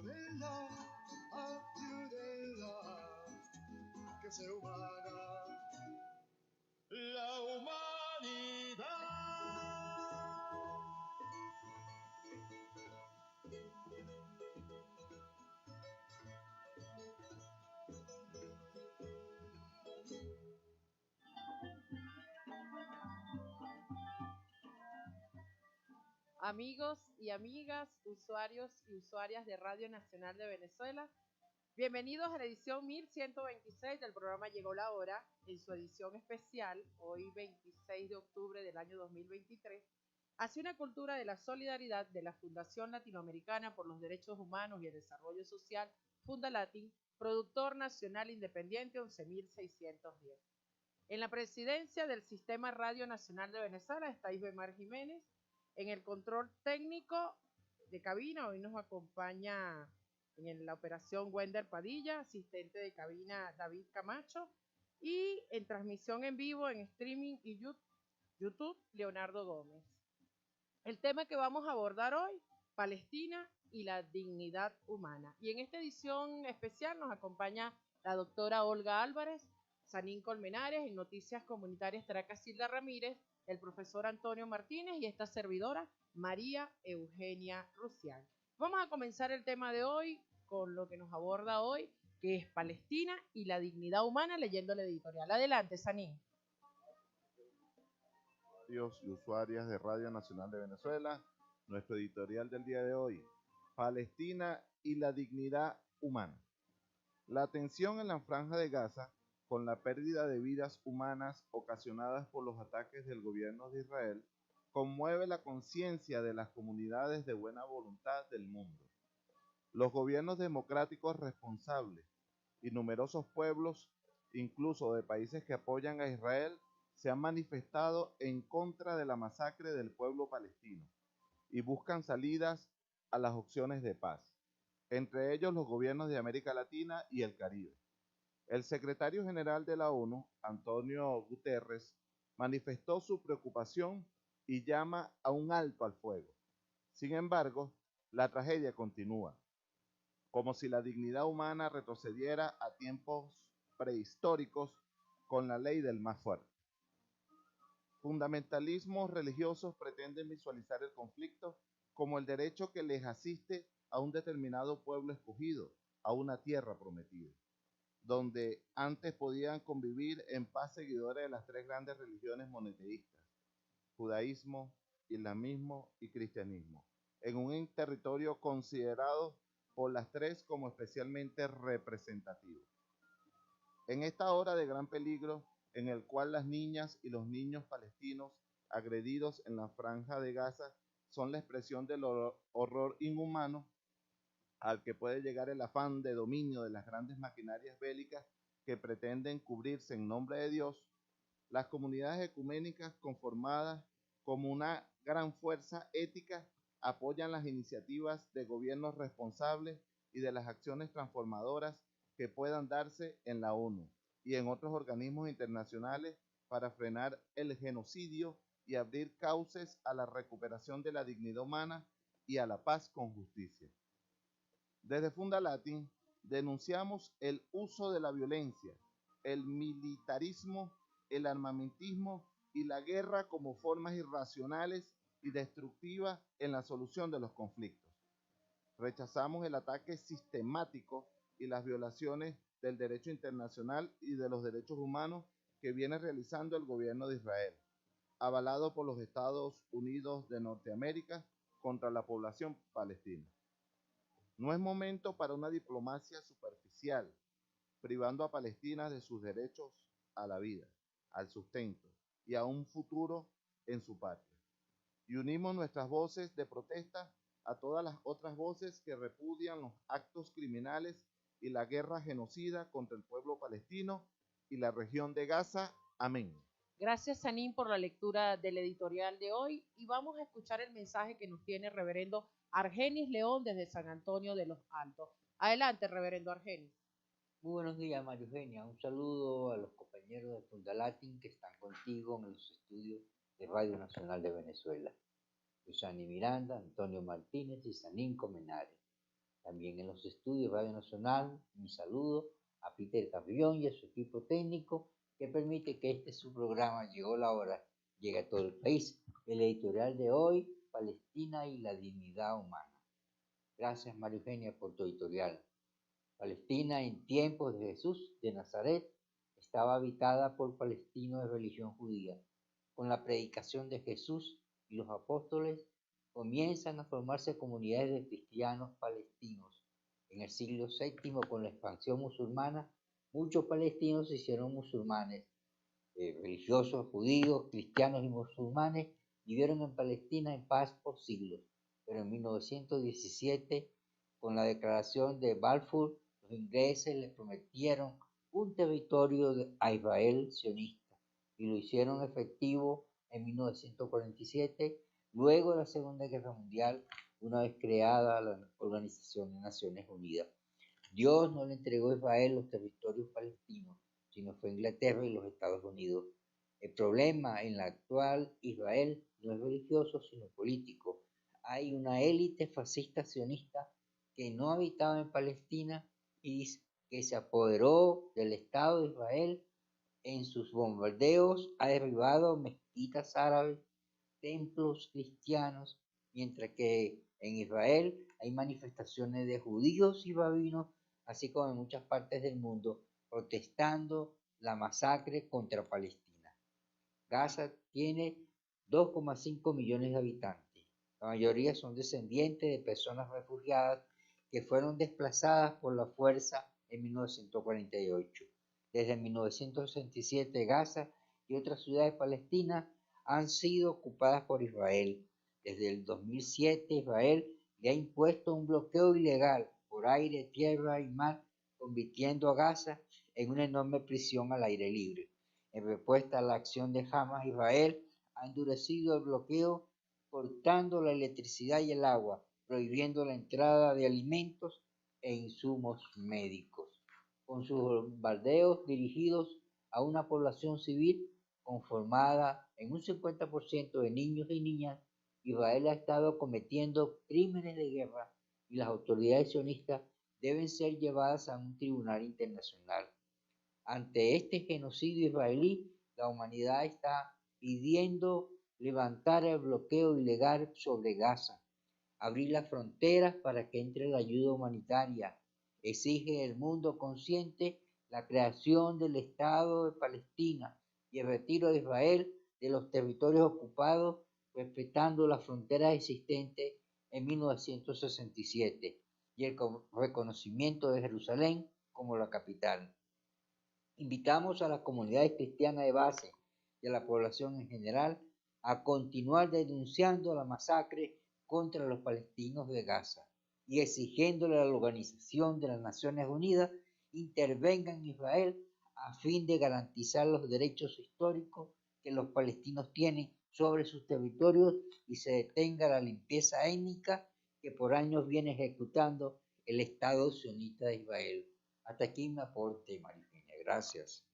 de la que se humana la humanidad. Amigos y amigas, usuarios y usuarias de Radio Nacional de Venezuela, bienvenidos a la edición 1126 del programa Llegó la Hora, en su edición especial, hoy 26 de octubre del año 2023, hacia una cultura de la solidaridad de la Fundación Latinoamericana por los Derechos Humanos y el Desarrollo Social, Fundalatin, productor nacional independiente 11610. En la presidencia del Sistema Radio Nacional de Venezuela está Isbemar Jiménez. En el control técnico de cabina hoy nos acompaña en la operación Wender Padilla, asistente de cabina David Camacho, y en transmisión en vivo en streaming y YouTube Leonardo Gómez. El tema que vamos a abordar hoy, Palestina y la dignidad humana. Y en esta edición especial nos acompaña la doctora Olga Álvarez, Sanín Colmenares, en Noticias Comunitarias estará Casilda Ramírez, el profesor Antonio Martínez y esta servidora María Eugenia Rusián. Vamos a comenzar el tema de hoy con lo que nos aborda hoy, que es Palestina y la dignidad humana, leyendo el editorial. Adelante, Sanín. Y usuarias de Radio Nacional de Venezuela, nuestro editorial del día de hoy, Palestina y la dignidad humana. La tensión en la franja de Gaza, con la pérdida de vidas humanas ocasionadas por los ataques del gobierno de Israel, conmueve la conciencia de las comunidades de buena voluntad del mundo. Los gobiernos democráticos responsables y numerosos pueblos, incluso de países que apoyan a Israel, se han manifestado en contra de la masacre del pueblo palestino y buscan salidas a las opciones de paz, entre ellos los gobiernos de América Latina y el Caribe. El secretario general de la ONU, Antonio Guterres, manifestó su preocupación y llama a un alto al fuego. Sin embargo, la tragedia continúa, como si la dignidad humana retrocediera a tiempos prehistóricos con la ley del más fuerte. Fundamentalismos religiosos pretenden visualizar el conflicto como el derecho que les asiste a un determinado pueblo escogido, a una tierra prometida, donde antes podían convivir en paz seguidores de las tres grandes religiones monoteístas, judaísmo, islamismo y cristianismo, en un territorio considerado por las tres como especialmente representativo. En esta hora de gran peligro, en el cual las niñas y los niños palestinos agredidos en la franja de Gaza son la expresión del horror inhumano al que puede llegar el afán de dominio de las grandes maquinarias bélicas que pretenden cubrirse en nombre de Dios, las comunidades ecuménicas conformadas como una gran fuerza ética apoyan las iniciativas de gobiernos responsables y de las acciones transformadoras que puedan darse en la ONU y en otros organismos internacionales para frenar el genocidio y abrir cauces a la recuperación de la dignidad humana y a la paz con justicia. Desde Fundalatin denunciamos el uso de la violencia, el militarismo, el armamentismo y la guerra como formas irracionales y destructivas en la solución de los conflictos. Rechazamos el ataque sistemático y las violaciones del derecho internacional y de los derechos humanos que viene realizando el gobierno de Israel, avalado por los Estados Unidos de Norteamérica contra la población palestina. No es momento para una diplomacia superficial, privando a Palestina de sus derechos a la vida, al sustento y a un futuro en su patria. Y unimos nuestras voces de protesta a todas las otras voces que repudian los actos criminales y la guerra genocida contra el pueblo palestino y la región de Gaza. Amén. Gracias, Sanín, por la lectura del editorial de hoy y vamos a escuchar el mensaje que nos tiene el reverendo Argenis León desde San Antonio de los Altos. Adelante, reverendo Argenis. Muy buenos días, María Eugenia. Un saludo a los compañeros de Fundalatin que están contigo en los estudios de Radio Nacional de Venezuela. Susani Miranda, Antonio Martínez y Sanín Colmenares. También en los estudios Radio Nacional, mi saludo a Peter Carrión y a su equipo técnico que permite que este su programa Llegó la Hora llegue a todo el país. El editorial de hoy, Palestina y la dignidad humana. Gracias, María Eugenia, por tu editorial. Palestina en tiempos de Jesús de Nazaret estaba habitada por palestinos de religión judía. Con la predicación de Jesús y los apóstoles comienzan a formarse comunidades de cristianos palestinos. En el siglo VII, con la expansión musulmana, muchos palestinos se hicieron musulmanes. Religiosos judíos, cristianos y musulmanes vivieron en Palestina en paz por siglos. Pero en 1917, con la declaración de Balfour, los ingleses le prometieron un territorio a Israel sionista y lo hicieron efectivo en 1947, luego de la Segunda Guerra Mundial, una vez creada la Organización de Naciones Unidas. Dios no le entregó a Israel los territorios palestinos, sino fue Inglaterra y los Estados Unidos. El problema en la actual Israel no es religioso, sino político. Hay una élite fascista sionista que no habitaba en Palestina y que se apoderó del Estado de Israel. En sus bombardeos ha derribado mezquitas árabes, templos cristianos, mientras que en Israel hay manifestaciones de judíos y rabinos, así como en muchas partes del mundo, protestando la masacre contra Palestina. Gaza tiene 2,5 millones de habitantes. La mayoría son descendientes de personas refugiadas que fueron desplazadas por la fuerza en 1948. Desde 1967, Gaza y otras ciudades palestinas han sido ocupadas por Israel. Desde el 2007, Israel le ha impuesto un bloqueo ilegal por aire, tierra y mar, convirtiendo a Gaza en una enorme prisión al aire libre. En respuesta a la acción de Hamas, Israel ha endurecido el bloqueo, cortando la electricidad y el agua, prohibiendo la entrada de alimentos e insumos médicos. Con sus bombardeos dirigidos a una población civil conformada en un 50% de niños y niñas, Israel ha estado cometiendo crímenes de guerra y las autoridades sionistas deben ser llevadas a un tribunal internacional. Ante este genocidio israelí, la humanidad está pidiendo levantar el bloqueo ilegal sobre Gaza, abrir las fronteras para que entre la ayuda humanitaria, exige el mundo consciente la creación del Estado de Palestina y el retiro de Israel de los territorios ocupados, respetando las fronteras existentes en 1967 y el reconocimiento de Jerusalén como la capital. Invitamos a las comunidades cristianas de base y a la población en general a continuar denunciando la masacre contra los palestinos de Gaza y exigiéndole a la Organización de las Naciones Unidas intervenga en Israel a fin de garantizar los derechos históricos que los palestinos tienen sobre sus territorios y se detenga la limpieza étnica que por años viene ejecutando el Estado sionista de Israel. Hasta aquí mi aporte, María Eugenia. Gracias.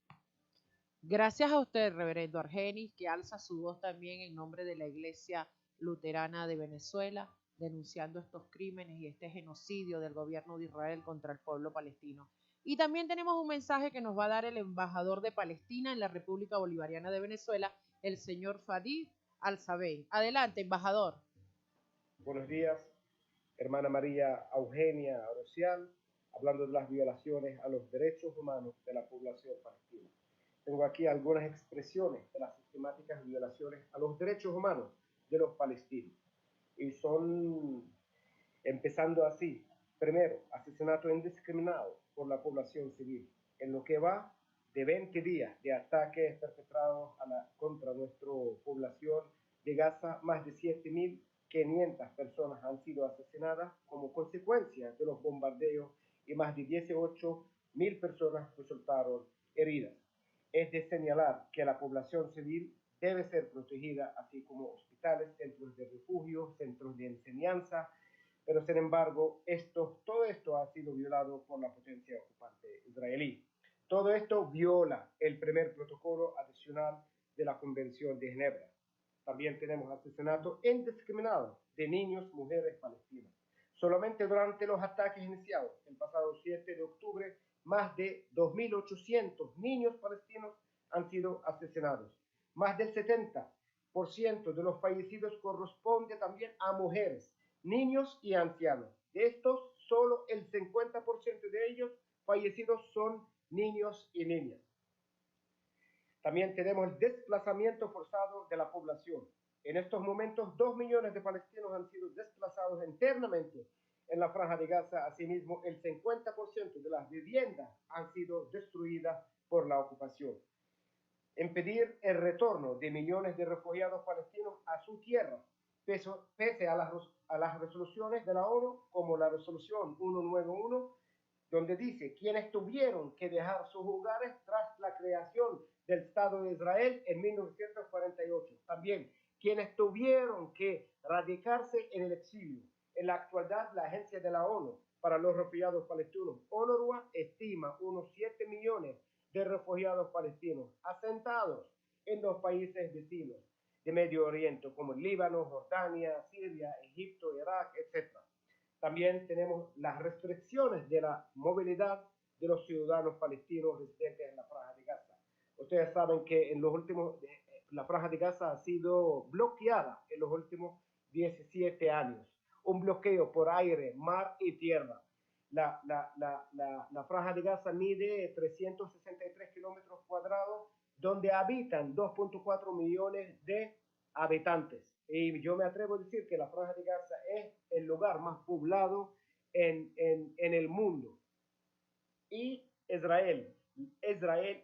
Gracias a usted, reverendo Argenis, que alza su voz también en nombre de la Iglesia Luterana de Venezuela, denunciando estos crímenes y este genocidio del gobierno de Israel contra el pueblo palestino. Y también tenemos un mensaje que nos va a dar el embajador de Palestina en la República Bolivariana de Venezuela, el señor Fadid Al-Sabein. Adelante, embajador. Buenos días, hermana María Eugenia Orocial, hablando de las violaciones a los derechos humanos de la población palestina. Tengo aquí algunas expresiones de las sistemáticas violaciones a los derechos humanos de los palestinos. Y son, empezando así, primero, asesinato indiscriminado por la población civil. En lo que va de 20 días de ataques perpetrados contra nuestra población de Gaza, más de 7.500 personas han sido asesinadas como consecuencia de los bombardeos y más de 18.000 personas resultaron heridas. Es de señalar que la población civil debe ser protegida, así como hospitales, centros de refugio, centros de enseñanza, pero sin embargo, todo esto ha sido violado por la potencia ocupante israelí. Todo esto viola el primer protocolo adicional de la Convención de Ginebra. También tenemos asesinato indiscriminado de niños, mujeres palestinas. Solamente durante los ataques iniciados el pasado 7 de octubre, más de 2.800 niños palestinos han sido asesinados. Más del 70% de los fallecidos corresponde también a mujeres, niños y ancianos. De estos, solo el 50% de ellos fallecidos son niños y niñas. También tenemos el desplazamiento forzado de la población. En estos momentos, 2 millones de palestinos han sido desplazados internamente en la Franja de Gaza. Asimismo, el 50% de las viviendas han sido destruidas por la ocupación. Impedir el retorno de millones de refugiados palestinos a su tierra, pese a las resoluciones de la ONU, como la resolución 191, donde dice quienes tuvieron que dejar sus hogares tras la creación del Estado de Israel en 1948. También quienes tuvieron que radicarse en el exilio. En la actualidad, la Agencia de la ONU para los Refugiados Palestinos, UNRWA, estima unos 7 millones de refugiados palestinos asentados en los países vecinos de Medio Oriente, como Líbano, Jordania, Siria, Egipto, Irak, etc. También tenemos las restricciones de la movilidad de los ciudadanos palestinos residentes en la Franja de Gaza. Ustedes saben que la Franja de Gaza ha sido bloqueada en los últimos 17 años. Un bloqueo por aire, mar y tierra. La Franja de Gaza mide 363 kilómetros cuadrados, donde habitan 2.4 millones de habitantes. Y yo me atrevo a decir que la Franja de Gaza es el lugar más poblado en el mundo. Y Israel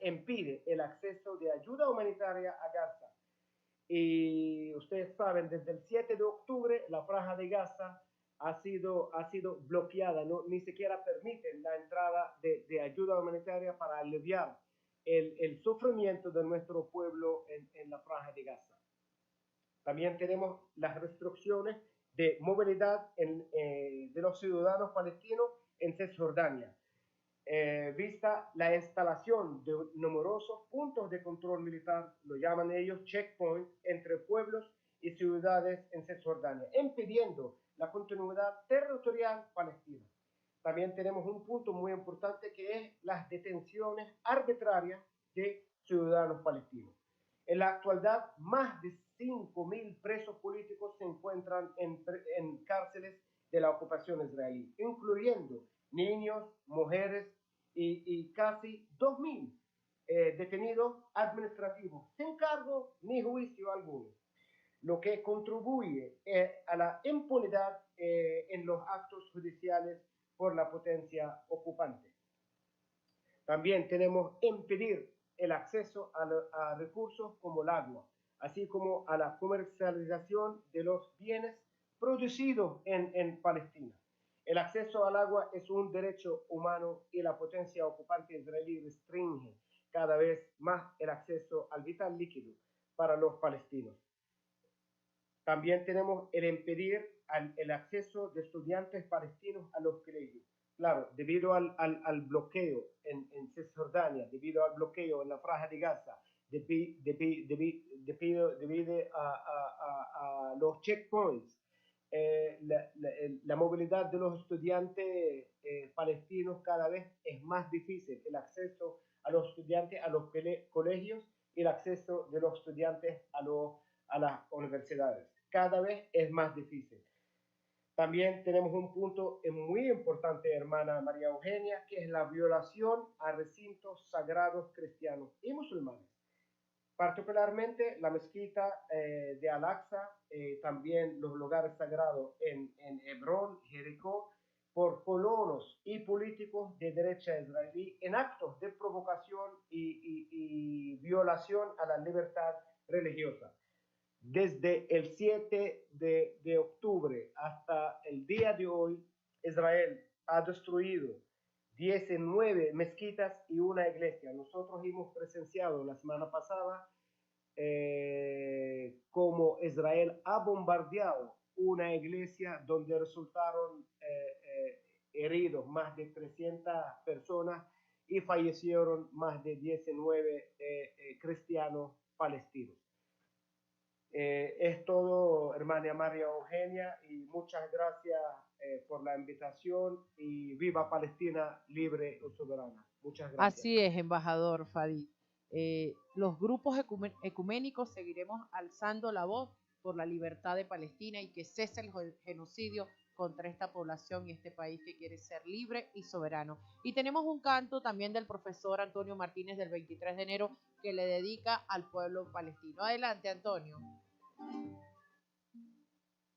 impide el acceso de ayuda humanitaria a Gaza. Y ustedes saben, desde el 7 de octubre la Franja de Gaza ha sido bloqueada, ni siquiera permiten la entrada de ayuda humanitaria para aliviar el sufrimiento de nuestro pueblo en la Franja de Gaza. También tenemos las restricciones de movilidad de los ciudadanos palestinos en Cisjordania, vista la instalación de numerosos puntos de control militar, lo llaman ellos checkpoints, entre pueblos y ciudades en Cisjordania, impidiendo la continuidad territorial palestina. También tenemos un punto muy importante que es las detenciones arbitrarias de ciudadanos palestinos. En la actualidad, más de 5.000 presos políticos se encuentran en cárceles de la ocupación israelí, incluyendo niños, mujeres y casi 2.000 detenidos administrativos sin cargo ni juicio alguno, lo que contribuye a la impunidad en los actos judiciales por la potencia ocupante. También tenemos impedir el acceso a recursos como el agua, así como a la comercialización de los bienes producidos en Palestina. El acceso al agua es un derecho humano y la potencia ocupante israelí restringe cada vez más el acceso al vital líquido para los palestinos. También tenemos el impedir el acceso de estudiantes palestinos a los colegios. Claro, debido al bloqueo en Cisjordania, debido al bloqueo en la Franja de Gaza, debido a los checkpoints, la movilidad de los estudiantes palestinos cada vez es más difícil. El acceso a los estudiantes a los colegios y el acceso de los estudiantes a las universidades cada vez es más difícil. También tenemos un punto muy importante, hermana María Eugenia, que es la violación a recintos sagrados cristianos y musulmanes. Particularmente la mezquita de Al-Aqsa, también los lugares sagrados en Hebrón, Jericó, por colonos y políticos de derecha israelí en actos de provocación y violación a la libertad religiosa. Desde el 7 de octubre hasta el día de hoy, Israel ha destruido 19 mezquitas y una iglesia. Nosotros hemos presenciado la semana pasada cómo Israel ha bombardeado una iglesia donde resultaron heridos más de 300 personas y fallecieron más de 19 cristianos palestinos. Es todo, hermana María Eugenia, y muchas gracias por la invitación y viva Palestina libre y soberana. Muchas gracias. Así es, embajador Fadí. Los grupos ecuménicos seguiremos alzando la voz por la libertad de Palestina y que cese el genocidio contra esta población y este país que quiere ser libre y soberano. Y tenemos un canto también del profesor Antonio Martínez del 23 de enero que le dedica al pueblo palestino. Adelante, Antonio.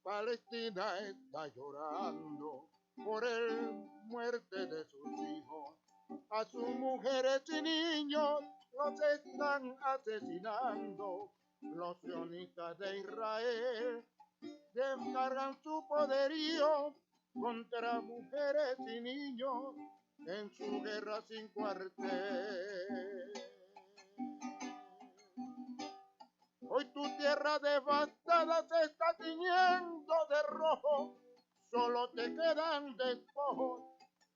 Palestina está llorando por el muerte de sus hijos. A sus mujeres y niños los están asesinando. Los sionistas de Israel descargan su poderío contra mujeres y niños en su guerra sin cuartel. Hoy tu tierra devastada se está tiñendo de rojo, solo te quedan despojos,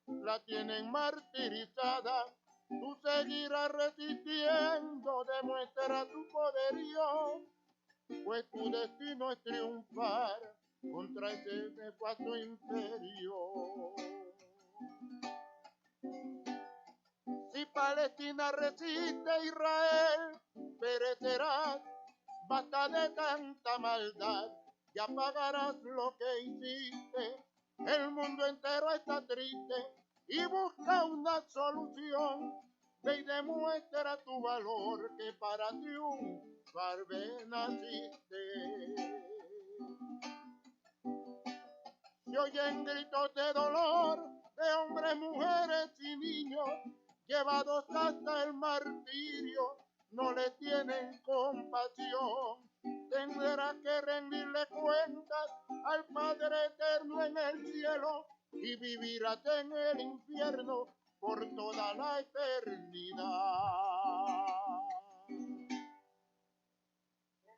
la tienen martirizada, tú seguirás resistiendo, demuestra tu poderío, pues tu destino es triunfar contra ese nefasto imperio. Si Palestina resiste, Israel perecerá. Basta de tanta maldad, ya pagarás lo que hiciste. El mundo entero está triste y busca una solución. Ve y demuestra tu valor, que para triunfar naciste. Se oyen gritos de dolor de hombres, mujeres y niños llevados hasta el martirio. No le tienen compasión, tendrás que rendirle cuentas al Padre eterno en el cielo y vivirás en el infierno por toda la eternidad.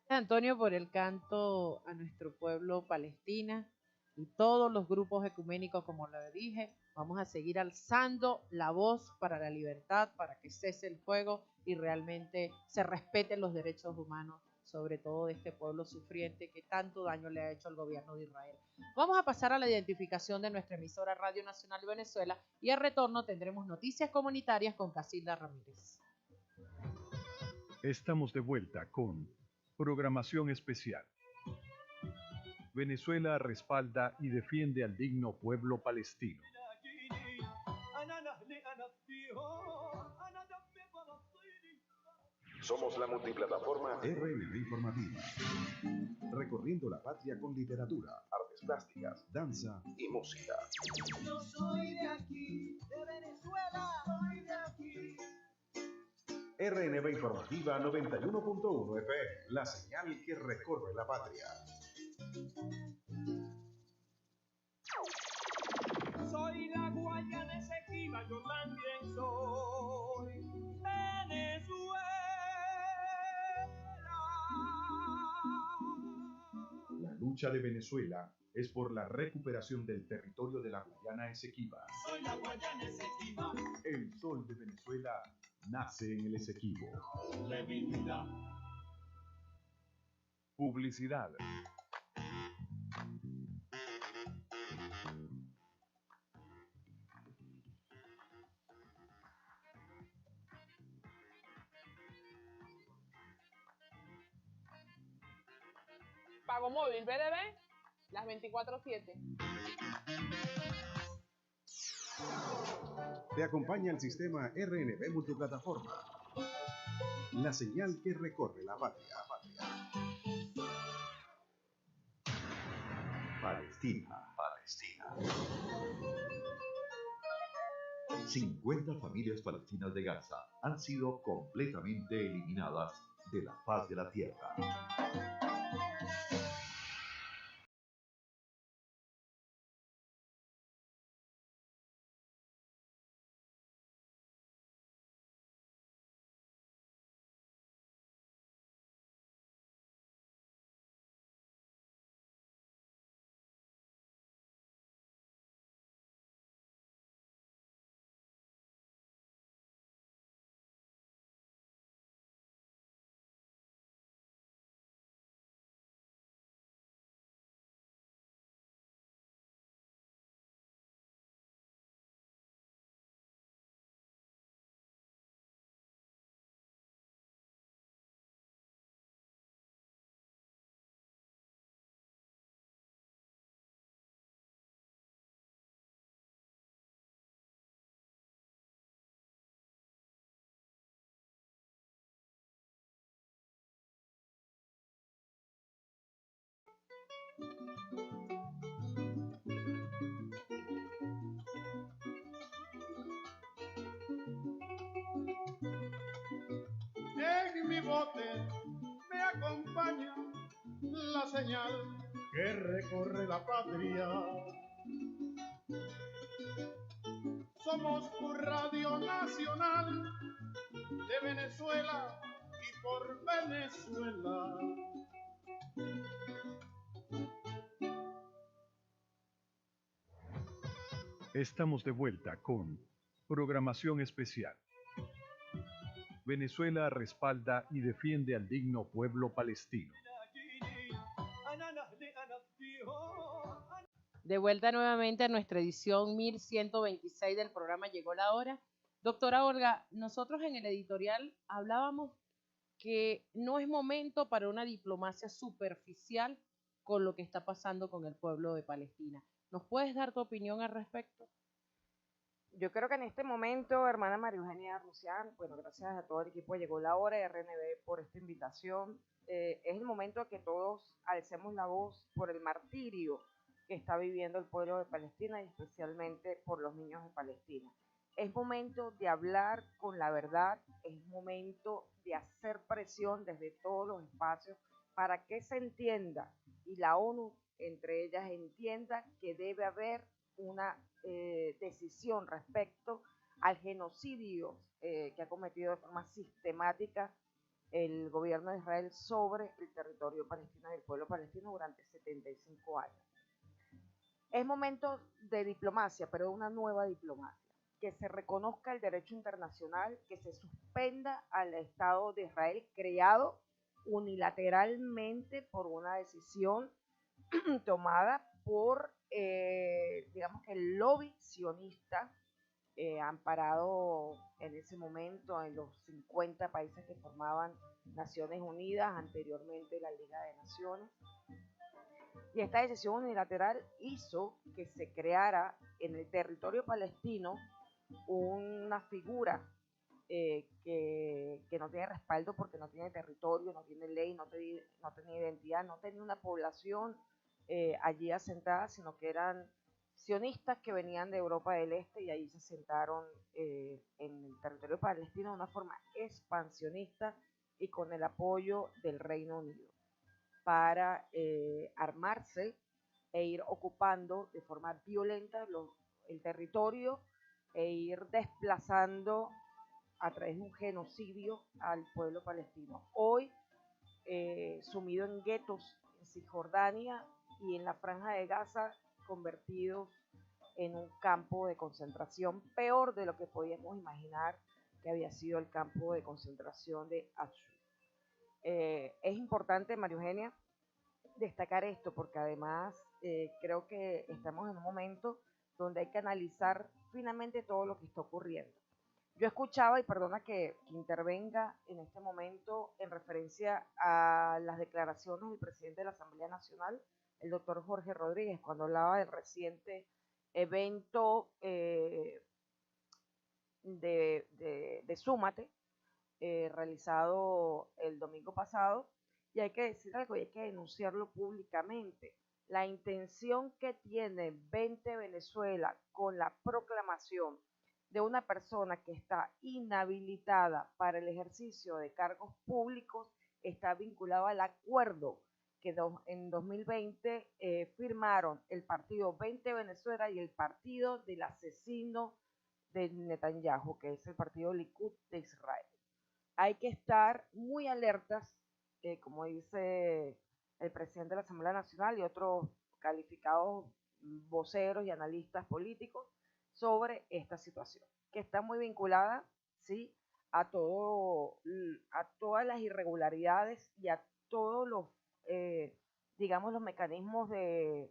Antonio, por el canto a nuestro pueblo Palestina y todos los grupos ecuménicos, como lo dije, vamos a seguir alzando la voz para la libertad, para que cese el fuego y realmente se respeten los derechos humanos, sobre todo de este pueblo sufriente que tanto daño le ha hecho al gobierno de Israel. Vamos a pasar a la identificación de nuestra emisora Radio Nacional de Venezuela y al retorno tendremos noticias comunitarias con Casilda Ramírez. Estamos de vuelta con programación especial. Venezuela respalda y defiende al digno pueblo palestino. Somos la multiplataforma RNB Informativa. Recorriendo la patria con literatura, artes plásticas, danza y música. Yo soy de aquí, de Venezuela, soy de aquí. RNB Informativa 91.1 FM, la señal que recorre la patria. Soy la Guayana Esequiba, yo también soy Venezuela. La lucha de Venezuela es por la recuperación del territorio de la Guayana Esequiba. Soy la Guayana Esequiba. El sol de Venezuela nace en el Esequibo. De mi vida. Publicidad. Pago móvil BDB, las 24/7. Te acompaña el sistema RNB Multiplataforma. La señal que recorre la patria. Palestina. 50 familias palestinas de Gaza han sido completamente eliminadas de la faz de la tierra. En mi bote me acompaña la señal que recorre la patria. Somos Radio Nacional de Venezuela y por Venezuela. Estamos de vuelta con programación especial. Venezuela respalda y defiende al digno pueblo palestino. De vuelta nuevamente a nuestra edición 1126 del programa Llegó la Hora. Doctora Olga, nosotros en el editorial hablábamos que no es momento para una diplomacia superficial con lo que está pasando con el pueblo de Palestina. ¿Nos puedes dar tu opinión al respecto? Yo creo que en este momento, hermana María Eugenia Rusián, bueno, gracias a todo el equipo de Llegó la Hora de RNB por esta invitación. Es el momento que todos alcemos la voz por el martirio que está viviendo el pueblo de Palestina y especialmente por los niños de Palestina. Es momento de hablar con la verdad, es momento de hacer presión desde todos los espacios para que se entienda y la ONU, entre ellas, entienda que debe haber una decisión respecto al genocidio que ha cometido de forma sistemática el gobierno de Israel sobre el territorio palestino y el pueblo palestino durante 75 años. Es momento de diplomacia, pero de una nueva diplomacia, que se reconozca el derecho internacional, que se suspenda al Estado de Israel creado unilateralmente por una decisión tomada por, digamos que el lobby sionista, amparado en ese momento en los 50 países que formaban Naciones Unidas, anteriormente la Liga de Naciones. Y esta decisión unilateral hizo que se creara en el territorio palestino una figura que no tiene respaldo porque no tiene territorio, no tiene ley, no tenía identidad, no tenía una población allí asentada, sino que eran sionistas que venían de Europa del Este y ahí se asentaron en el territorio palestino de una forma expansionista y con el apoyo del Reino Unido para armarse e ir ocupando de forma violenta el territorio e ir desplazando a través de un genocidio al pueblo palestino. Hoy, sumido en guetos en Cisjordania y en la Franja de Gaza, convertidos en un campo de concentración peor de lo que podíamos imaginar que había sido el campo de concentración de Auschwitz. Es importante, María Eugenia, destacar esto porque además creo que estamos en un momento donde hay que analizar finalmente todo lo que está ocurriendo. Yo escuchaba, y perdona que intervenga en este momento en referencia a las declaraciones del presidente de la Asamblea Nacional, el doctor Jorge Rodríguez, cuando hablaba del reciente evento de Súmate, realizado el domingo pasado, y hay que decir algo y hay que denunciarlo públicamente. La intención que tiene 20 Venezuela con la proclamación de una persona que está inhabilitada para el ejercicio de cargos públicos está vinculado al acuerdo que en 2020 firmaron el partido 20 Venezuela y el partido del asesino de Netanyahu, que es el partido Likud de Israel. Hay que estar muy alertas, como dice el presidente de la Asamblea Nacional y otros calificados voceros y analistas políticos, sobre esta situación, que está muy vinculada, ¿sí?, a todas las irregularidades y a todos los, digamos, los mecanismos de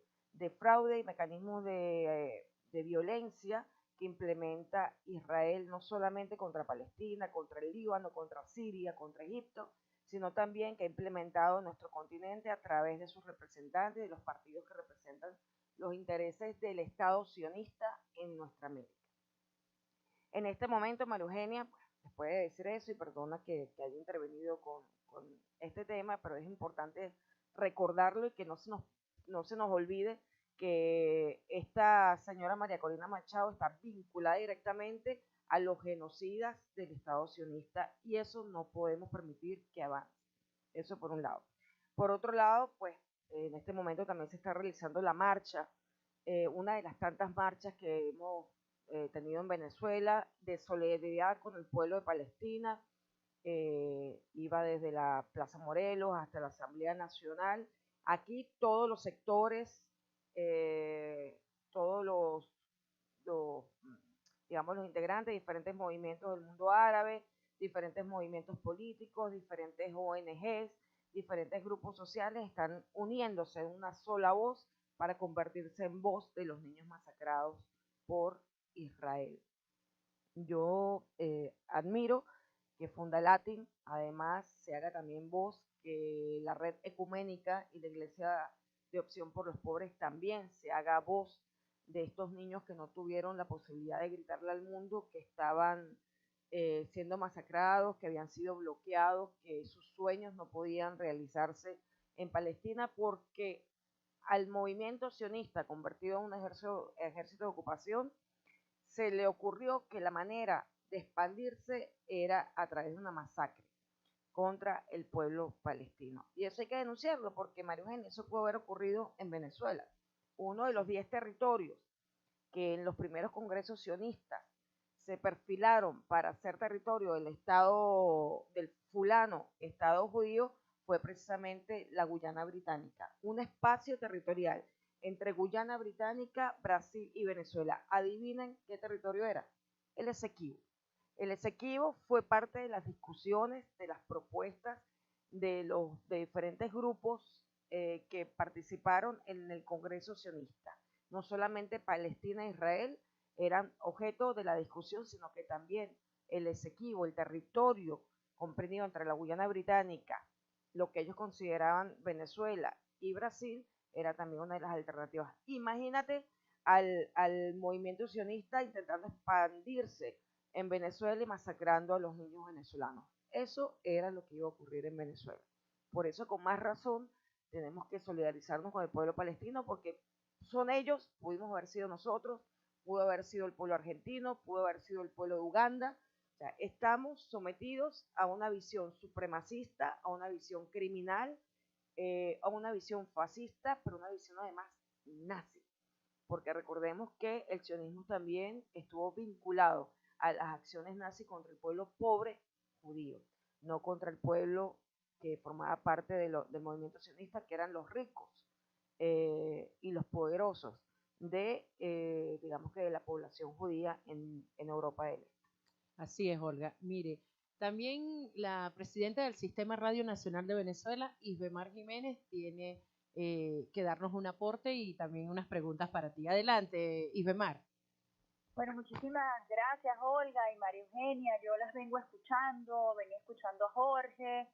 fraude y mecanismos de violencia que implementa Israel, no solamente contra Palestina, contra el Líbano, contra Siria, contra Egipto, sino también que ha implementado en nuestro continente a través de sus representantes, de los partidos que representan los intereses del Estado sionista en nuestra América. En este momento, María Eugenia, después de decir eso, y perdona que haya intervenido con este tema, pero es importante recordarlo y que no se nos no se nos olvide que esta señora María Corina Machado está vinculada directamente a los genocidas del Estado sionista y eso no podemos permitir que avance. Eso por un lado. Por otro lado, pues en este momento también se está realizando la marcha, una de las tantas marchas que hemos tenido en Venezuela de solidaridad con el pueblo de Palestina. Iba desde la Plaza Morelos hasta la Asamblea Nacional. Aquí todos los sectores, todos digamos, los integrantes de diferentes movimientos del mundo árabe, diferentes movimientos políticos, diferentes ONGs, diferentes grupos sociales están uniéndose en una sola voz para convertirse en voz de los niños masacrados por Israel. Yo admiro que Fundalatin además se haga también voz, que la red ecuménica y la Iglesia de Opción por los Pobres también se haga voz de estos niños que no tuvieron la posibilidad de gritarle al mundo, que estaban siendo masacrados, que habían sido bloqueados, que sus sueños no podían realizarse en Palestina porque al movimiento sionista convertido en un ejército de ocupación se le ocurrió que la manera de expandirse era a través de una masacre contra el pueblo palestino. Y eso hay que denunciarlo porque, María Eugenia, eso pudo haber ocurrido en Venezuela, uno de los 10 territorios que en los primeros congresos sionistas se perfilaron para ser territorio del Estado del fulano Estado judío fue precisamente la Guyana Británica, un espacio territorial entre Guyana Británica, Brasil y Venezuela. Adivinen qué territorio era, el Esequibo. El Esequibo fue parte de las discusiones, de las propuestas de diferentes grupos que participaron en el Congreso sionista. No solamente Palestina e Israel eran objeto de la discusión, sino que también el Esequibo, el territorio comprendido entre la Guyana Británica, lo que ellos consideraban Venezuela y Brasil, era también una de las alternativas. Imagínate al movimiento sionista intentando expandirse en Venezuela y masacrando a los niños venezolanos. Eso era lo que iba a ocurrir en Venezuela. Por eso, con más razón, tenemos que solidarizarnos con el pueblo palestino, porque son ellos, pudimos haber sido nosotros, pudo haber sido el pueblo argentino, pudo haber sido el pueblo de Uganda. O sea, estamos sometidos a una visión supremacista, a una visión criminal, a una visión fascista, pero una visión además nazi, porque recordemos que el sionismo también estuvo vinculado a las acciones nazis contra el pueblo pobre judío, no contra el pueblo que formaba parte del movimiento sionista, que eran los ricos y los poderosos de, digamos que de la población judía en Europa del Este. Así es, Olga. Mire, también la presidenta del Sistema Radio Nacional de Venezuela, Isbemar Jiménez, tiene que darnos un aporte y también unas preguntas para ti. Adelante, Isbemar. Bueno, muchísimas gracias, Olga y María Eugenia. Yo las venía escuchando a Jorge,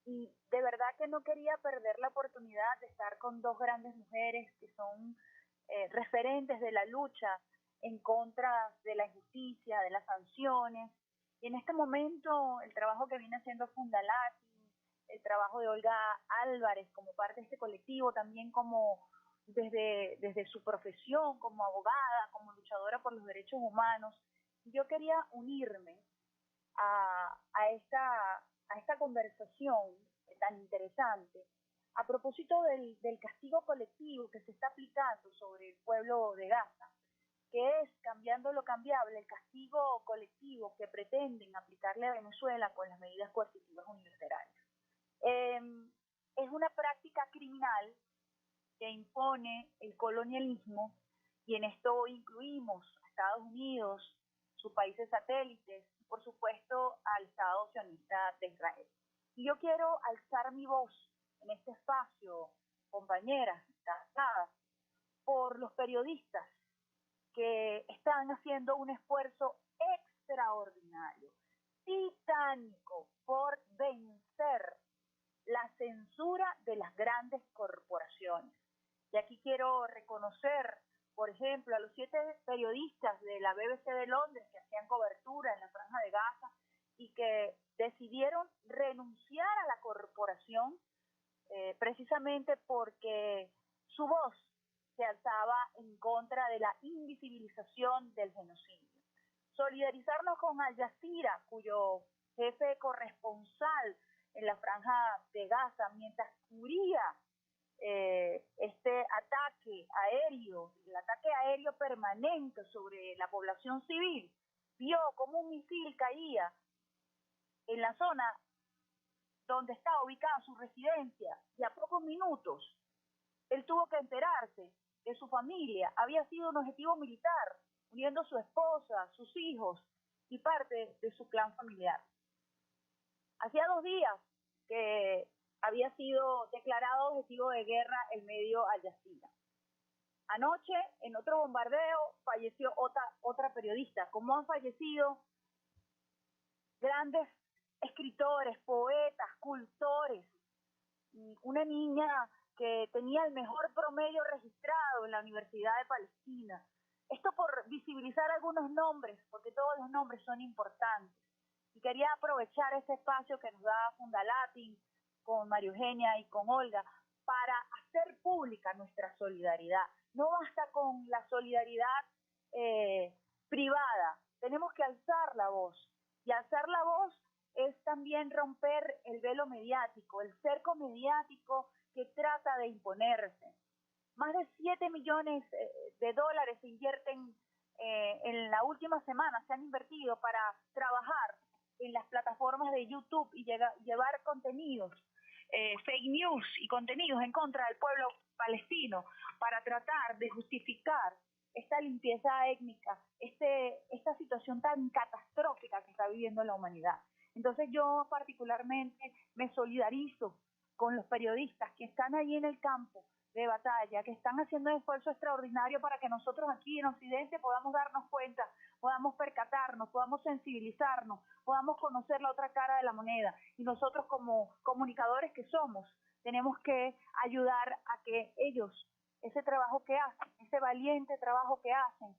y de verdad que no quería perder la oportunidad de estar con dos grandes mujeres que son referentes de la lucha en contra de la injusticia, de las sanciones. Y en este momento el trabajo que viene haciendo Fundalatin, el trabajo de Olga Álvarez como parte de este colectivo, también como desde su profesión como abogada, como luchadora por los derechos humanos, yo quería unirme a esta conversación tan interesante a propósito del castigo colectivo que se está aplicando sobre el pueblo de Gaza, que es, cambiando lo cambiable, el castigo colectivo que pretenden aplicarle a Venezuela con las medidas coercitivas unilaterales. Es una práctica criminal que impone el colonialismo, y en esto incluimos a Estados Unidos, sus países satélites, y por supuesto al Estado sionista de Israel. Y yo quiero alzar mi voz en este espacio, compañeras, casadas, por los periodistas que están haciendo un esfuerzo extraordinario, titánico, por vencer la censura de las grandes corporaciones. Y aquí quiero reconocer, por ejemplo, a los 7 periodistas de la BBC de Londres que hacían cobertura en la Franja de Gaza y que decidieron renunciar a la corporación precisamente porque Su voz se alzaba en contra de la invisibilización del genocidio. Solidarizarnos con Al Jazeera, cuyo jefe corresponsal en la franja de Gaza, mientras cubría este ataque aéreo, el ataque aéreo permanente sobre la población civil, vio como un misil caía en la zona donde estaba ubicada su residencia, y a pocos minutos él tuvo que enterarse que su familia había sido un objetivo militar, uniendo a su esposa, sus hijos y parte de su clan familiar. Hacía 2 días que había sido declarado objetivo de guerra el medio Al Jazeera. Anoche, en otro bombardeo, falleció otra periodista. Como han fallecido grandes escritores, poetas, cultores. Una niña que tenía el mejor promedio registrado en la Universidad de Palestina. Esto por visibilizar algunos nombres, porque todos los nombres son importantes. Y quería aprovechar este espacio que nos da Fundalatin con María Eugenia y con Olga para hacer pública nuestra solidaridad. No basta con la solidaridad privada, tenemos que alzar la voz. Y alzar la voz es también romper el velo mediático, el cerco mediático que trata de imponerse. Más de 7 millones de dólares se invierten en la última semana, se han invertido para trabajar en las plataformas de YouTube y llevar contenidos, fake news y contenidos en contra del pueblo palestino para tratar de justificar esta limpieza étnica, esta situación tan catastrófica que está viviendo la humanidad. Entonces yo particularmente me solidarizo con los periodistas que están ahí en el campo de batalla, que están haciendo un esfuerzo extraordinario para que nosotros aquí en Occidente podamos darnos cuenta, podamos percatarnos, podamos sensibilizarnos, podamos conocer la otra cara de la moneda. Y nosotros como comunicadores que somos, tenemos que ayudar a que ellos, ese trabajo que hacen, ese valiente trabajo que hacen,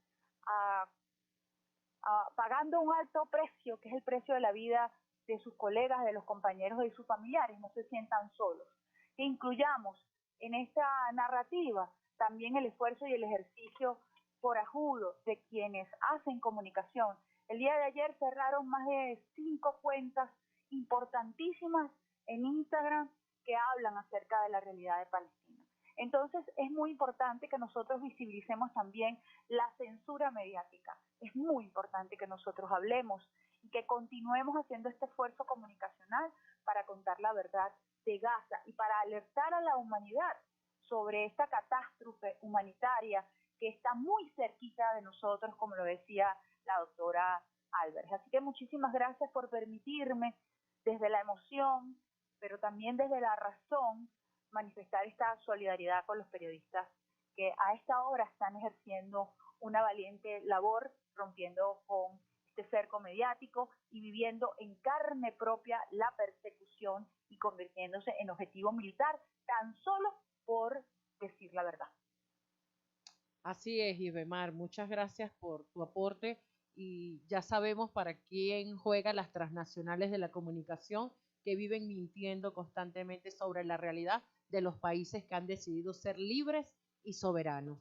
pagando un alto precio, que es el precio de la vida de sus colegas, de los compañeros y de sus familiares, no se sientan solos. Que incluyamos en esta narrativa también el esfuerzo y el ejercicio corajudo de quienes hacen comunicación. El día de ayer cerraron más de 5 cuentas importantísimas en Instagram que hablan acerca de la realidad de Palestina. Entonces es muy importante que nosotros visibilicemos también la censura mediática. Es muy importante que nosotros hablemos y que continuemos haciendo este esfuerzo comunicacional para contar la verdad de Gaza y para alertar a la humanidad sobre esta catástrofe humanitaria que está muy cerquita de nosotros, como lo decía la doctora Álvarez. Así que muchísimas gracias por permitirme, desde la emoción, pero también desde la razón, manifestar esta solidaridad con los periodistas que a esta hora están ejerciendo una valiente labor, rompiendo con este cerco mediático y viviendo en carne propia la persecución y convirtiéndose en objetivo militar tan solo por decir la verdad. Así es, Ivemar, muchas gracias por tu aporte y ya sabemos para quién juegan las transnacionales de la comunicación que viven mintiendo constantemente sobre la realidad de los países que han decidido ser libres y soberanos.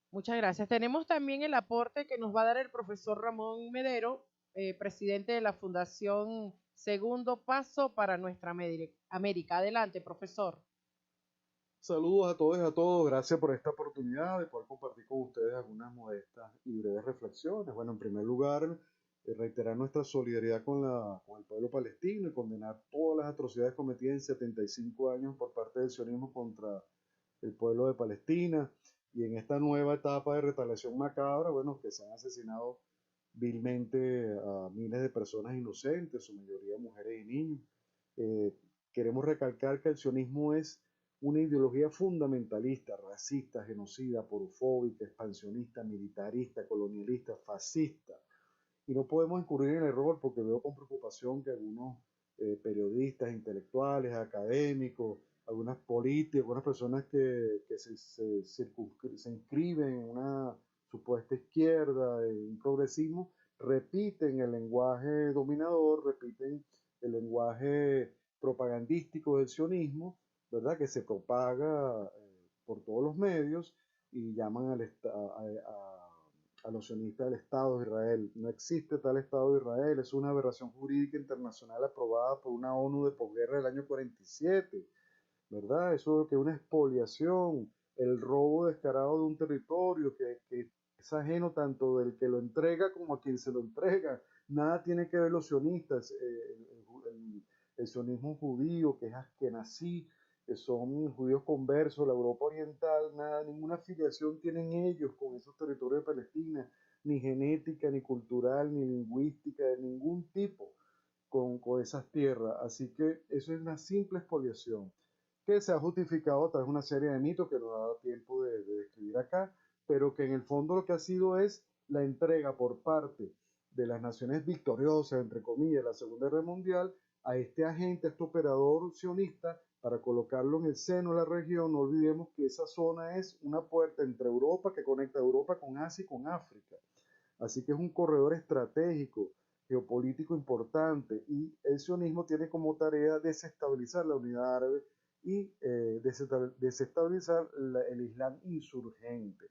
Muchas gracias. Tenemos también el aporte que nos va a dar el profesor Ramón Medero, presidente de la Fundación Segundo Paso para Nuestra América. Adelante, profesor. Saludos a todos y a todos. Gracias por esta oportunidad de poder compartir con ustedes algunas modestas y breves reflexiones. Bueno, en primer lugar, reiterar nuestra solidaridad con el pueblo palestino y condenar todas las atrocidades cometidas en 75 años por parte del sionismo contra el pueblo de Palestina. Y en esta nueva etapa de retaliación macabra, bueno, que se han asesinado vilmente a miles de personas inocentes, su mayoría mujeres y niños. Queremos recalcar que el sionismo es una ideología fundamentalista, racista, genocida, porofóbica, expansionista, militarista, colonialista, fascista. Y no podemos incurrir en el error porque veo con preocupación que algunos periodistas, intelectuales, académicos, algunas políticas, algunas personas que se inscriben en una supuesta izquierda, en un progresismo, repiten el lenguaje dominador, repiten el lenguaje propagandístico del sionismo, ¿verdad? Que se propaga por todos los medios y llaman a los sionistas del Estado de Israel. No existe tal Estado de Israel, es una aberración jurídica internacional aprobada por una ONU de posguerra del año 47, ¿verdad? Eso que es una expoliación, el robo descarado de un territorio que es ajeno tanto del que lo entrega como a quien se lo entrega. Nada tiene que ver los sionistas, el sionismo judío, que es askenazí, que son judíos conversos, la Europa Oriental, nada, ninguna afiliación tienen ellos con esos territorios de Palestina, ni genética, ni cultural, ni lingüística, de ningún tipo con esas tierras. Así que eso es una simple expoliación que se ha justificado a través de una serie de mitos que no ha dado tiempo de describir acá, pero que en el fondo lo que ha sido es la entrega por parte de las naciones victoriosas, entre comillas, de la Segunda Guerra Mundial, a este agente, a este operador sionista, para colocarlo en el seno de la región. No olvidemos que esa zona es una puerta entre Europa, que conecta Europa con Asia y con África. Así que es un corredor estratégico, geopolítico importante, y el sionismo tiene como tarea desestabilizar la unidad árabe y desestabilizar el Islam insurgente.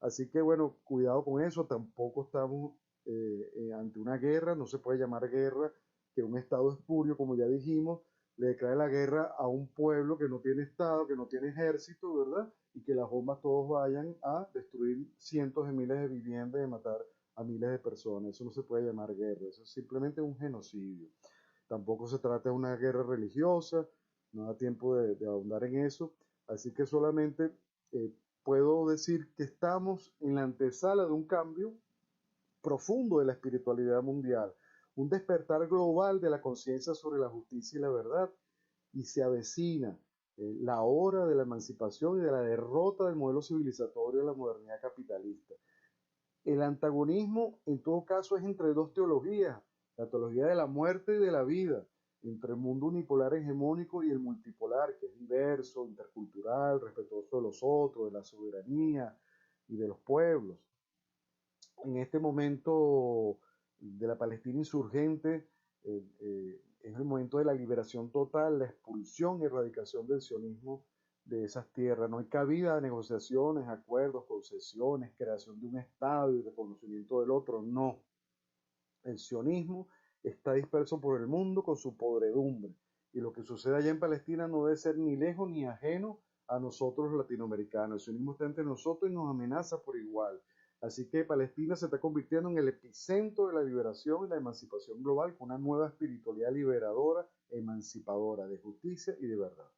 Así que bueno, cuidado con eso, tampoco estamos ante una guerra, no se puede llamar guerra que un Estado espurio, como ya dijimos, le declare la guerra a un pueblo que no tiene Estado, que no tiene ejército, ¿verdad? Y que las bombas todos vayan a destruir cientos de miles de viviendas y matar a miles de personas. Eso no se puede llamar guerra, eso es simplemente un genocidio. Tampoco se trata de una guerra religiosa, no da tiempo de ahondar en eso, así que solamente puedo decir que estamos en la antesala de un cambio profundo de la espiritualidad mundial, un despertar global de la conciencia sobre la justicia y la verdad, y se avecina la hora de la emancipación y de la derrota del modelo civilizatorio de la modernidad capitalista. El antagonismo, en todo caso, es entre dos teologías, la teología de la muerte y de la vida, entre el mundo unipolar hegemónico y el multipolar, que es diverso, intercultural, respetuoso de los otros, de la soberanía y de los pueblos. En este momento de la Palestina insurgente, es el momento de la liberación total, la expulsión y erradicación del sionismo de esas tierras. No hay cabida a negociaciones, acuerdos, concesiones, creación de un Estado y reconocimiento del otro, no. El sionismo está disperso por el mundo con su podredumbre, y lo que sucede allá en Palestina no debe ser ni lejos ni ajeno a nosotros los latinoamericanos. El sionismo está entre nosotros y nos amenaza por igual. Así que Palestina se está convirtiendo en el epicentro de la liberación y la emancipación global, con una nueva espiritualidad liberadora, emancipadora, de justicia y de verdad.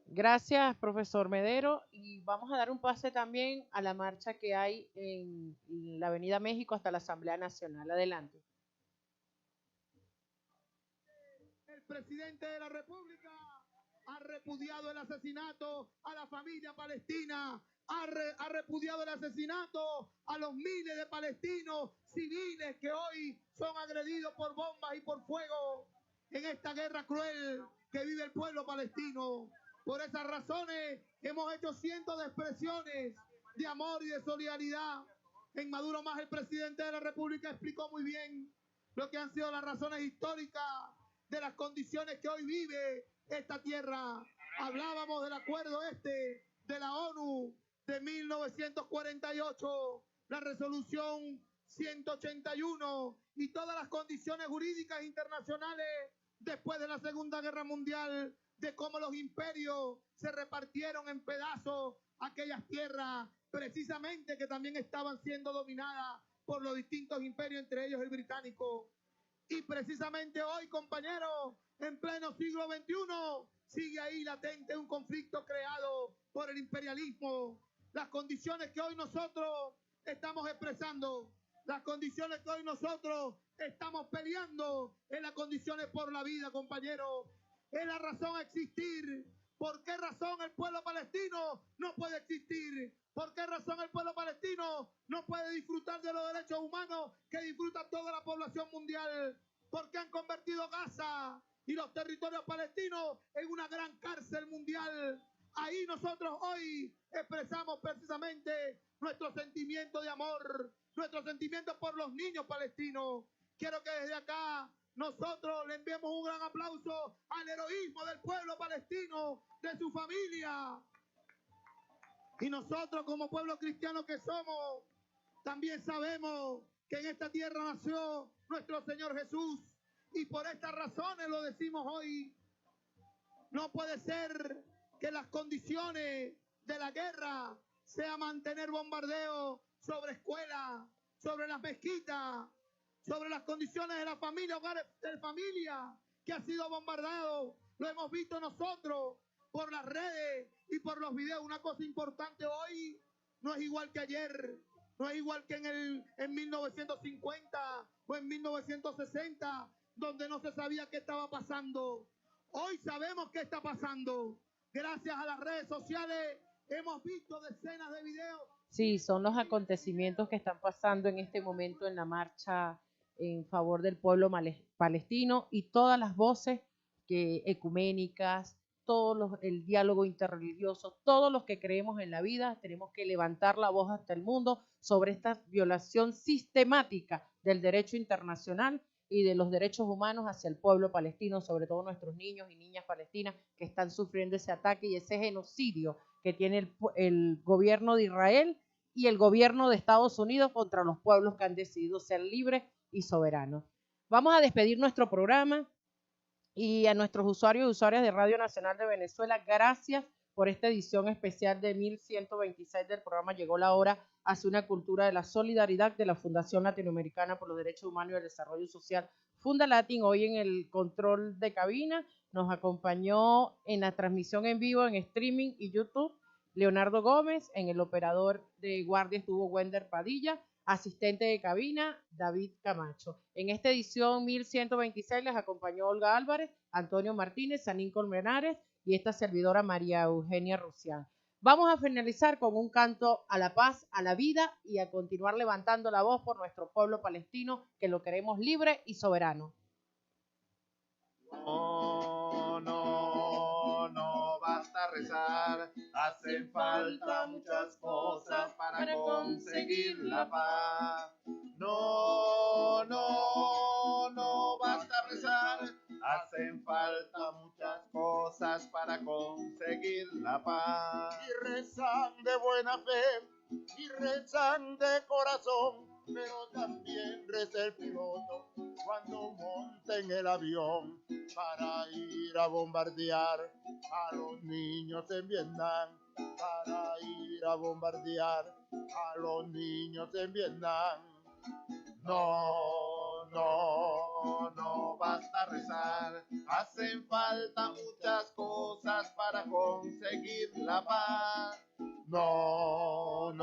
Gracias, profesor Medero. Y vamos a dar un pase también a la marcha que hay en la Avenida México hasta la Asamblea Nacional. Adelante. El presidente de la República ha repudiado el asesinato a la familia palestina, ha repudiado el asesinato a los miles de palestinos civiles que hoy son agredidos por bombas y por fuego en esta guerra cruel que vive el pueblo palestino. Por esas razones hemos hecho cientos de expresiones de amor y de solidaridad. En Maduro Más, el presidente de la República explicó muy bien lo que han sido las razones históricas de las condiciones que hoy vive esta tierra. Hablábamos del acuerdo de la ONU de 1948, la resolución 181 y todas las condiciones jurídicas internacionales después de la Segunda Guerra Mundial, de cómo los imperios se repartieron en pedazos aquellas tierras, precisamente que también estaban siendo dominadas por los distintos imperios, entre ellos el británico. Y precisamente hoy, compañeros, en pleno siglo XXI, sigue ahí latente un conflicto creado por el imperialismo. Las condiciones que hoy nosotros estamos expresando, las condiciones que hoy nosotros estamos peleando, es las condiciones por la vida, compañeros. Es la razón a existir. ¿Por qué razón el pueblo palestino no puede existir? ¿Por qué razón el pueblo palestino no puede disfrutar de los derechos humanos que disfruta toda la población mundial? ¿Por qué han convertido Gaza y los territorios palestinos en una gran cárcel mundial? Ahí nosotros hoy expresamos precisamente nuestro sentimiento de amor, nuestro sentimiento por los niños palestinos. Quiero que desde acá nosotros le enviamos un gran aplauso al heroísmo del pueblo palestino, de su familia. Y nosotros como pueblo cristiano que somos, también sabemos que en esta tierra nació nuestro Señor Jesús. Y por estas razones lo decimos hoy. No puede ser que las condiciones de la guerra sea mantener bombardeo sobre escuelas, sobre las mezquitas, sobre las condiciones de la familia, hogares de familia que ha sido bombardado. Lo hemos visto nosotros por las redes y por los videos. Una cosa importante hoy no es igual que ayer, no es igual que en 1950 o en 1960, donde no se sabía qué estaba pasando. Hoy sabemos qué está pasando. Gracias a las redes sociales hemos visto decenas de videos. Sí, son los acontecimientos que están pasando en este momento en la marcha en favor del pueblo palestino y todas las voces ecuménicas, el diálogo interreligioso, todos los que creemos en la vida, tenemos que levantar la voz hasta el mundo sobre esta violación sistemática del derecho internacional y de los derechos humanos hacia el pueblo palestino, sobre todo nuestros niños y niñas palestinas que están sufriendo ese ataque y ese genocidio que tiene el gobierno de Israel y el gobierno de Estados Unidos contra los pueblos que han decidido ser libres y soberanos. Vamos a despedir nuestro programa y a nuestros usuarios y usuarias de Radio Nacional de Venezuela, gracias por esta edición especial de 1126 del programa Llegó la Hora hacia una cultura de la solidaridad de la Fundación Latinoamericana por los Derechos Humanos y el Desarrollo Social, Fundalatin. Hoy en el control de cabina nos acompañó en la transmisión en vivo, en streaming y YouTube, Leonardo Gómez. En el operador de guardia estuvo Wender Padilla, asistente de cabina David Camacho. En esta edición 1126 les acompañó Olga Álvarez, Antonio Martínez, Sanín Colmenares y esta servidora María Eugenia Rusián. Vamos a finalizar con un canto a la paz, a la vida y a continuar levantando la voz por nuestro pueblo palestino que lo queremos libre y soberano. No basta rezar, hacen falta muchas cosas para conseguir la paz. No basta rezar, hacen falta muchas cosas para conseguir la paz. Y rezan de buena fe, y rezan de corazón, pero también reza el piloto cuando monta en el avión para ir a bombardear a los niños en Vietnam, para ir a bombardear a los niños en Vietnam. No basta rezar, hacen falta muchas cosas para conseguir la paz. No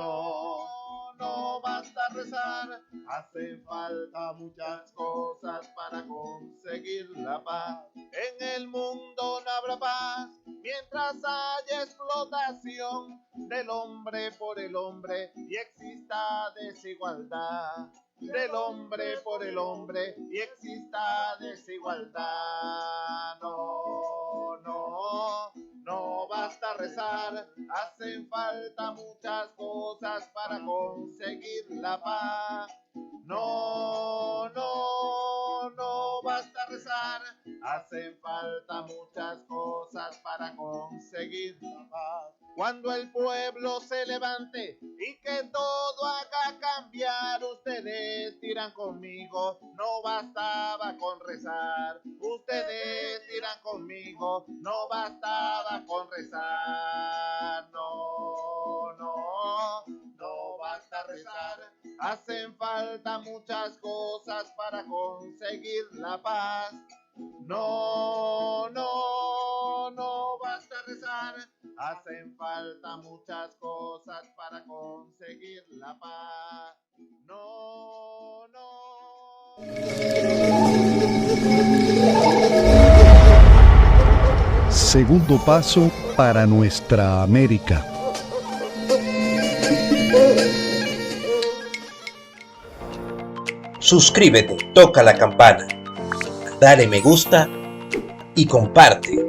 basta rezar, hacen falta muchas cosas para conseguir la paz. En el mundo no habrá paz mientras haya explotación del hombre por el hombre y exista desigualdad. Del hombre por el hombre y exista desigualdad. No basta rezar, hacen falta muchas cosas para conseguir la paz. No basta rezar, hacen falta muchas cosas para conseguir la paz. Cuando el pueblo se levante y que todo haga cambiar, ustedes dirán conmigo, no bastaba con rezar. Ustedes dirán conmigo, no bastaba con rezar. No basta rezar, hacen falta muchas cosas para conseguir la paz. No basta rezar, hacen falta muchas cosas para conseguir la paz. Segundo paso para nuestra América. Suscríbete, toca la campana, dale me gusta y comparte.